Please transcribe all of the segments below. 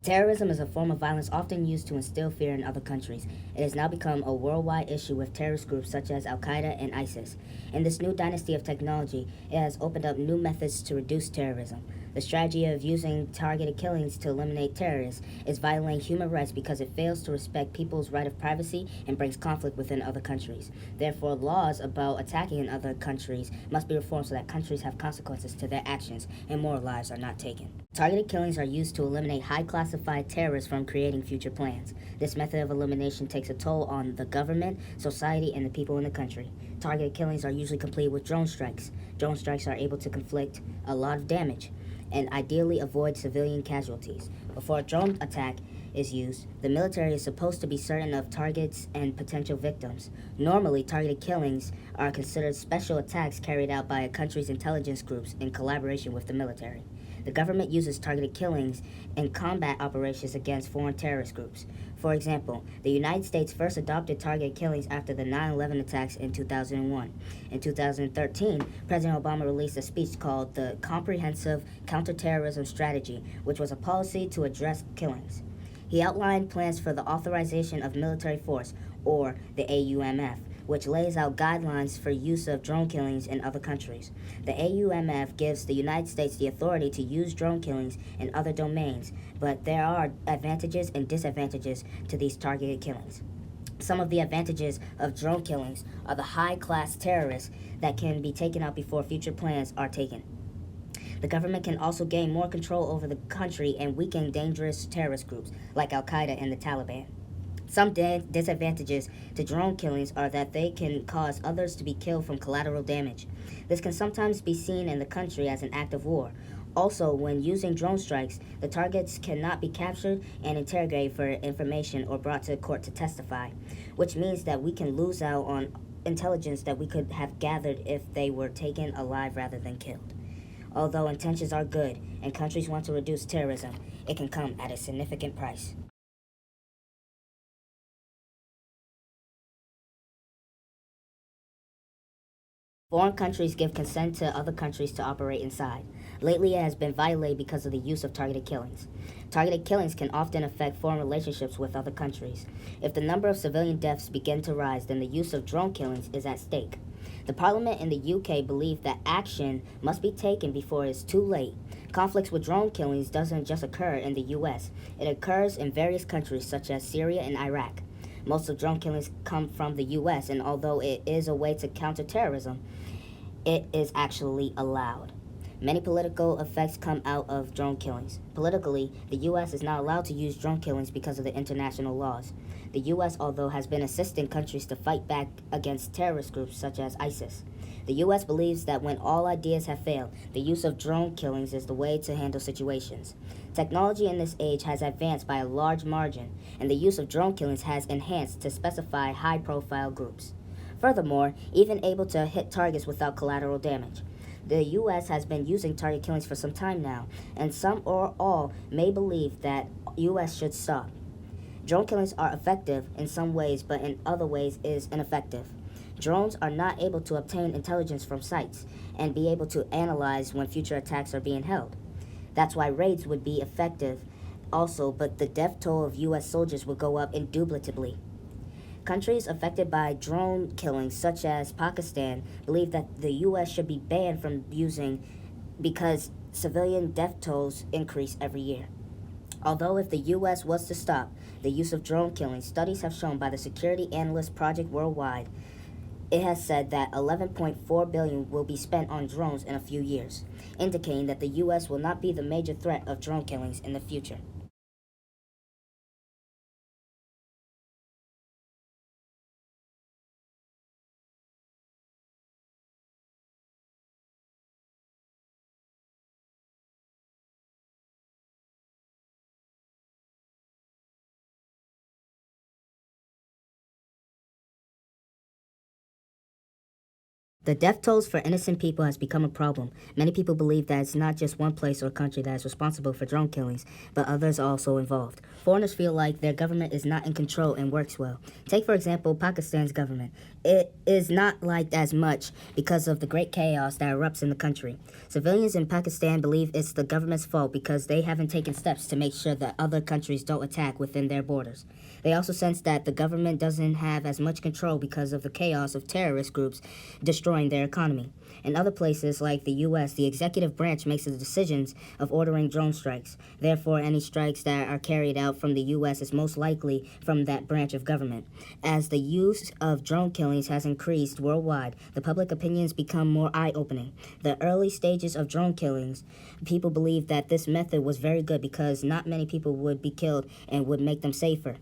Terrorism is a form of violence often used to instill fear in other countries. It has now become a worldwide issue with terrorist groups such as Al Qaeda and ISIS. In this new dynasty of technology, it has opened up new methods to reduce terrorism. The strategy of using targeted killings to eliminate terrorists is violating human rights because it fails to respect people's right of privacy and brings conflict within other countries. Therefore, laws about attacking in other countries must be reformed so that countries have consequences to their actions and more lives are not taken. Targeted killings are used to eliminate high classified terrorists from creating future plans. This method of elimination takes a toll on the government, society, and the people in the country. Targeted killings are usually completed with drone strikes. Drone strikes are able to inflict a lot of damage and ideally avoid civilian casualties. Before a drone attack is used, the military is supposed to be certain of targets and potential victims. Normally, targeted killings are considered special attacks carried out by a country's intelligence groups in collaboration with the military. The government uses targeted killings in combat operations against foreign terrorist groups. For example, the United States first adopted targeted killings after the 9/11 attacks in 2001. In 2013, President Obama released a speech called the Comprehensive Counterterrorism Strategy, which was a policy to address killings. He outlined plans for the authorization of military force, or the AUMF, which lays out guidelines for use of drone killings in other countries. The AUMF gives the United States the authority to use drone killings in other domains, but there are advantages and disadvantages to these targeted killings. Some of the advantages of drone killings are the high-class terrorists that can be taken out before future plans are taken. The government can also gain more control over the country and weaken dangerous terrorist groups like Al Qaeda and the Taliban. Some disadvantages to drone killings are that they can cause others to be killed from collateral damage. This can sometimes be seen in the country as an act of war. Also, when using drone strikes, the targets cannot be captured and interrogated for information or brought to court to testify, which means that we can lose out on intelligence that we could have gathered if they were taken alive rather than killed. Although intentions are good and countries want to reduce terrorism, it can come at a significant price. Foreign countries give consent to other countries to operate inside. Lately, it has been violated because of the use of targeted killings. Targeted killings can often affect foreign relationships with other countries. If the number of civilian deaths begin to rise, then the use of drone killings is at stake. The Parliament in the UK believe that action must be taken before it's too late. Conflicts with drone killings doesn't just occur in the US. It occurs in various countries such as Syria and Iraq. Most of drone killings come from the U.S., and although it is a way to counter terrorism, it is actually allowed. Many political effects come out of drone killings. Politically, the U.S. is not allowed to use drone killings because of the international laws. The U.S., although, has been assisting countries to fight back against terrorist groups such as ISIS. The U.S. believes that when all ideas have failed, the use of drone killings is the way to handle situations. Technology in this age has advanced by a large margin, and the use of drone killings has enhanced to specify high-profile groups. Furthermore, even able to hit targets without collateral damage. The U.S. has been using target killings for some time now, and some or all may believe that U.S. should stop. Drone killings are effective in some ways, but in other ways is ineffective. Drones are not able to obtain intelligence from sites and be able to analyze when future attacks are being held. That's why raids would be effective also, but the death toll of U.S. soldiers would go up indubitably. Countries affected by drone killings, such as Pakistan, believe that the U.S. should be banned from using because civilian death tolls increase every year. Although if the U.S. was to stop the use of drone killings, studies have shown by the Security Analyst Project worldwide, it has said that $11.4 billion will be spent on drones in a few years, indicating that the U.S. will not be the major threat of drone killings in the future. The death tolls for innocent people has become a problem. Many people believe that it's not just one place or country that is responsible for drone killings, but others are also involved. foreigners feel like their government is not in control and works well. Take, for example, Pakistan's government. It is not liked as much because of the great chaos that erupts in the country. Civilians in Pakistan believe it's the government's fault because they haven't taken steps to make sure that other countries don't attack within their borders. They also sense that the government doesn't have as much control because of the chaos of terrorist groups destroying their economy. In other places like the U.S., the executive branch makes the decisions of ordering drone strikes. Therefore, any strikes that are carried out from the U.S. is most likely from that branch of government. As the use of drone killings has increased worldwide, the public opinions become more eye-opening. The early stages of drone killings, people believed that this method was very good because not many people would be killed and would make them safer.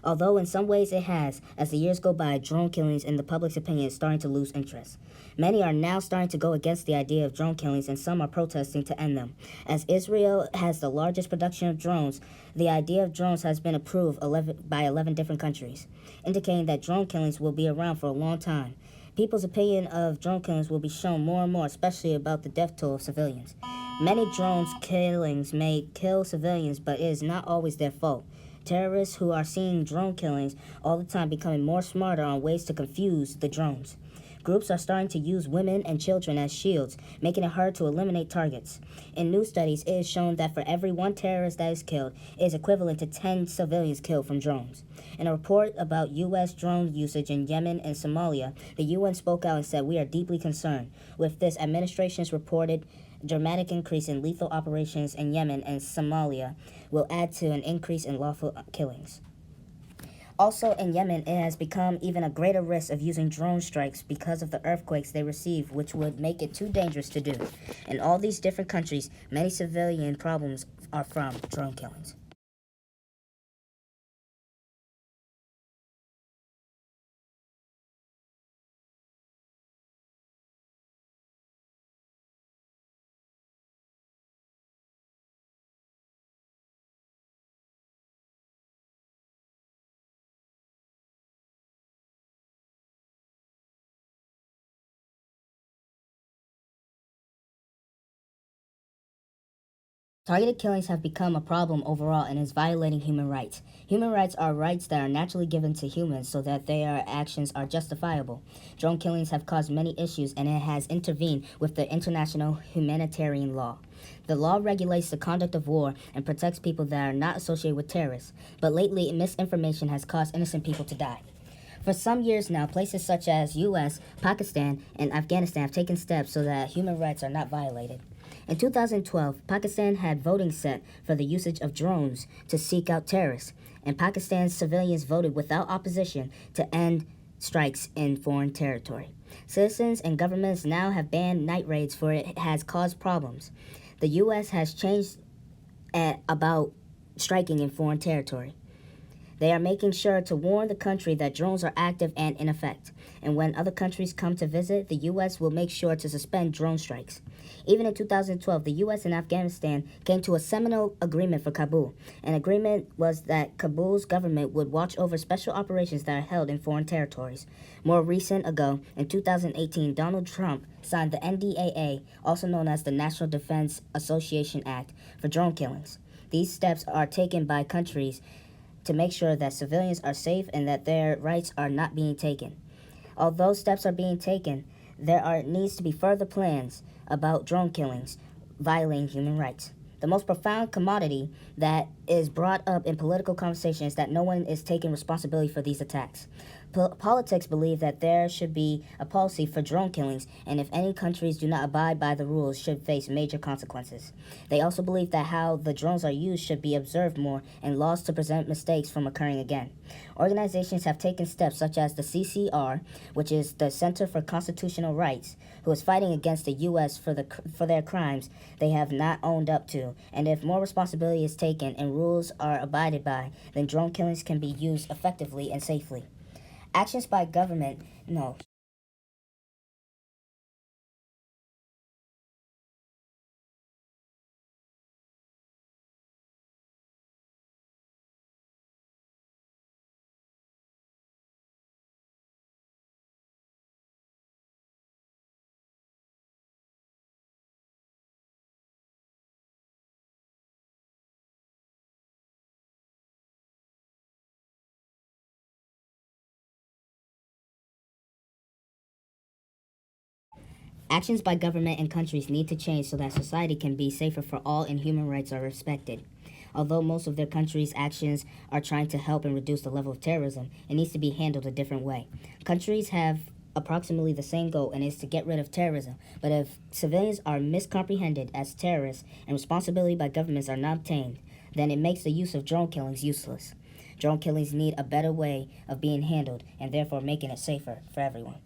Although in some ways it has, as the years go by, drone killings in the public's opinion is starting to lose interest. Many are now starting to go against the idea of drone killings, and some are protesting to end them. As Israel has the largest production of drones, the idea of drones has been approved by 11 different countries, indicating that drone killings will be around for a long time. People's opinion of drone killings will be shown more and more, especially about the death toll of civilians. Many drones killings may kill civilians, but it is not always their fault. Terrorists who are seeing drone killings all the time becoming more smarter on ways to confuse the drones. Groups are starting to use women and children as shields, making it hard to eliminate targets. In new studies, it is shown that for every one terrorist that is killed, it is equivalent to 10 civilians killed from drones. In a report about U.S. drone usage in Yemen and Somalia, the UN spoke out and said, "We are deeply concerned with this administration's reported dramatic increase in lethal operations in Yemen and Somalia will add to an increase in lawful killings." Also in Yemen, it has become even a greater risk of using drone strikes because of the earthquakes they receive, which would make it too dangerous to do. In all these different countries, many civilian problems are from drone killings. Targeted killings have become a problem overall and is violating human rights. Human rights are rights that are naturally given to humans so that their actions are justifiable. Drone killings have caused many issues and it has intervened with the international humanitarian law. The law regulates the conduct of war and protects people that are not associated with terrorists, but lately misinformation has caused innocent people to die. For some years now, places such as U.S., Pakistan, and Afghanistan have taken steps so that human rights are not violated. In 2012, Pakistan had voting set for the usage of drones to seek out terrorists, and Pakistan's civilians voted without opposition to end strikes in foreign territory. Citizens and governments now have banned night raids for it has caused problems. The U.S. has changed about striking in foreign territory. They are making sure to warn the country that drones are active and in effect. And when other countries come to visit, the U.S. will make sure to suspend drone strikes. Even in 2012, the U.S. and Afghanistan came to a seminal agreement for Kabul. An agreement was that Kabul's government would watch over special operations that are held in foreign territories. More recent ago, in 2018, Donald Trump signed the NDAA, also known as the National Defense Association Act, for drone killings. These steps are taken by countries to make sure that civilians are safe and that their rights are not being taken. Although steps are being taken, needs to be further plans about drone killings violating human rights. The most profound commodity that is brought up in political conversation is that no one is taking responsibility for these attacks. Politics believe that there should be a policy for drone killings, and if any countries do not abide by the rules, should face major consequences. They also believe that how the drones are used should be observed more, and laws to prevent mistakes from occurring again. Organizations have taken steps such as the CCR, which is the Center for Constitutional Rights, who is fighting against the U.S. for their crimes they have not owned up to. And if more responsibility is taken and rules are abided by, then drone killings can be used effectively and safely. Actions by government, no. Actions by government and countries need to change so that society can be safer for all and human rights are respected. Although most of their countries' actions are trying to help and reduce the level of terrorism, it needs to be handled a different way. Countries have approximately the same goal, and is to get rid of terrorism. But if civilians are miscomprehended as terrorists and responsibility by governments are not obtained, then it makes the use of drone killings useless. Drone killings need a better way of being handled and therefore making it safer for everyone.